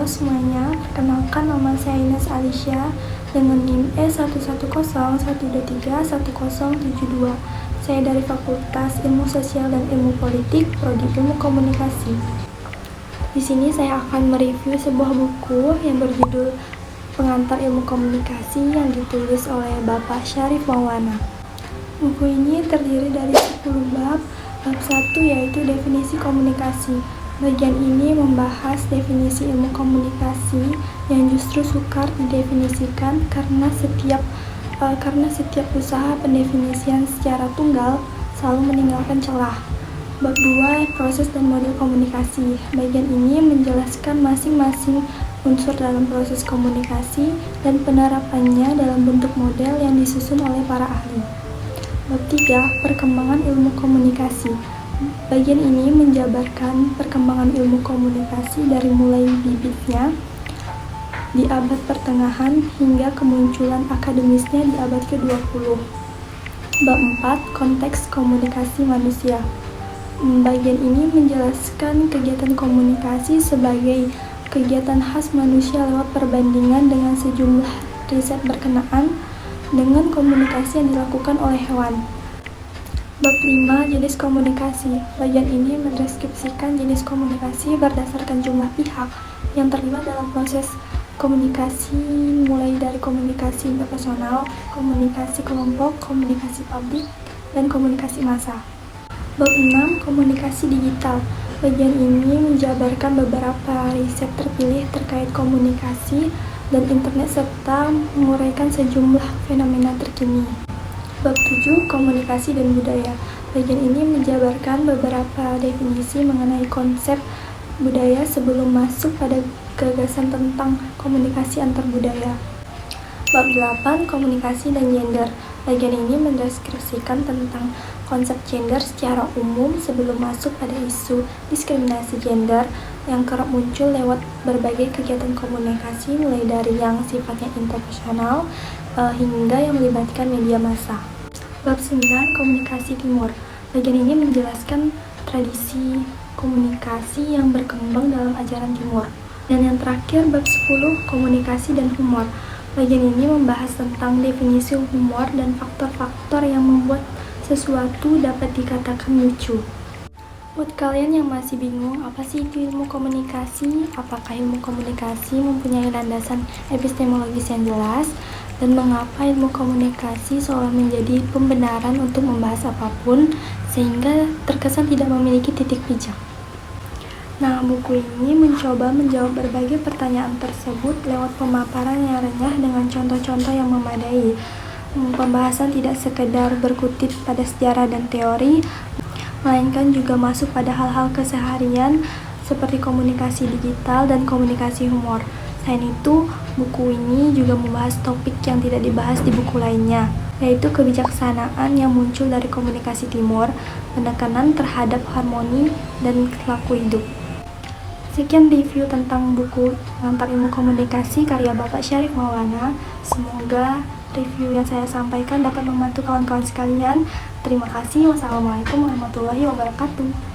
Halo semuanya, perkenalkan nama saya Ines Alicia dengan NIM E11012310772. Saya dari Fakultas Ilmu Sosial dan Ilmu Politik, Prodi Ilmu Komunikasi. Di sini saya akan mereview sebuah buku yang berjudul Pengantar Ilmu Komunikasi yang ditulis oleh Bapak Syarif Maulana. Buku ini terdiri dari 10 bab. Bab 1 yaitu definisi komunikasi. Bagian ini membahas definisi ilmu komunikasi yang justru sukar didefinisikan karena setiap usaha pendefinisian secara tunggal selalu meninggalkan celah. Bab 2 proses dan model komunikasi. Bagian ini menjelaskan masing-masing unsur dalam proses komunikasi dan penerapannya dalam bentuk model yang disusun oleh para ahli. Bab 3 perkembangan ilmu komunikasi. Bagian ini menjabarkan perkembangan ilmu komunikasi dari mulai bibitnya di abad pertengahan hingga kemunculan akademisnya di abad ke-20. Bab 4 konteks komunikasi manusia. Bagian ini menjelaskan kegiatan komunikasi sebagai kegiatan khas manusia lewat perbandingan dengan sejumlah riset berkenaan dengan komunikasi yang dilakukan oleh hewan. Bab 5 jenis komunikasi. Bagian ini mendeskripsikan jenis komunikasi berdasarkan jumlah pihak yang terlibat dalam proses komunikasi, mulai dari komunikasi interpersonal, komunikasi kelompok, komunikasi publik, dan komunikasi massa. Bab 6 komunikasi digital. Bagian ini menjabarkan beberapa riset terpilih terkait komunikasi dan internet serta menguraikan sejumlah fenomena terkini. Bab 7 komunikasi dan budaya. Bagian ini menjabarkan beberapa definisi mengenai konsep budaya sebelum masuk pada gagasan tentang komunikasi antar budaya. Bab 8 komunikasi dan gender. Bagian ini mendeskripsikan tentang konsep gender secara umum sebelum masuk pada isu diskriminasi gender yang kerap muncul lewat berbagai kegiatan komunikasi mulai dari yang sifatnya interpersonal hingga yang melibatkan media massa. Bab 9 komunikasi timur. Bagian ini menjelaskan tradisi komunikasi yang berkembang dalam ajaran timur. Dan yang terakhir bab 10 komunikasi dan humor. Bagian ini membahas tentang definisi humor dan faktor-faktor yang membuat sesuatu dapat dikatakan lucu. Buat kalian yang masih bingung apa sih itu ilmu komunikasi, apakah ilmu komunikasi mempunyai landasan epistemologis yang jelas, dan mengapa ilmu komunikasi seolah menjadi pembenaran untuk membahas apapun sehingga terkesan tidak memiliki titik pijak. Nah, buku ini mencoba menjawab berbagai pertanyaan tersebut lewat pemaparan yang renyah dengan contoh-contoh yang memadai. Pembahasan tidak sekedar berkutit pada sejarah dan teori, melainkan juga masuk pada hal-hal keseharian seperti komunikasi digital dan komunikasi humor. Selain itu, buku ini juga membahas topik yang tidak dibahas di buku lainnya, yaitu kebijaksanaan yang muncul dari komunikasi timur, penekanan terhadap harmoni dan laku hidup. Sekian review tentang buku Pengantar Ilmu Komunikasi karya Bapak Syarif Maulana. Semoga review yang saya sampaikan dapat membantu kawan-kawan sekalian. Terima kasih. Wassalamualaikum warahmatullahi wabarakatuh.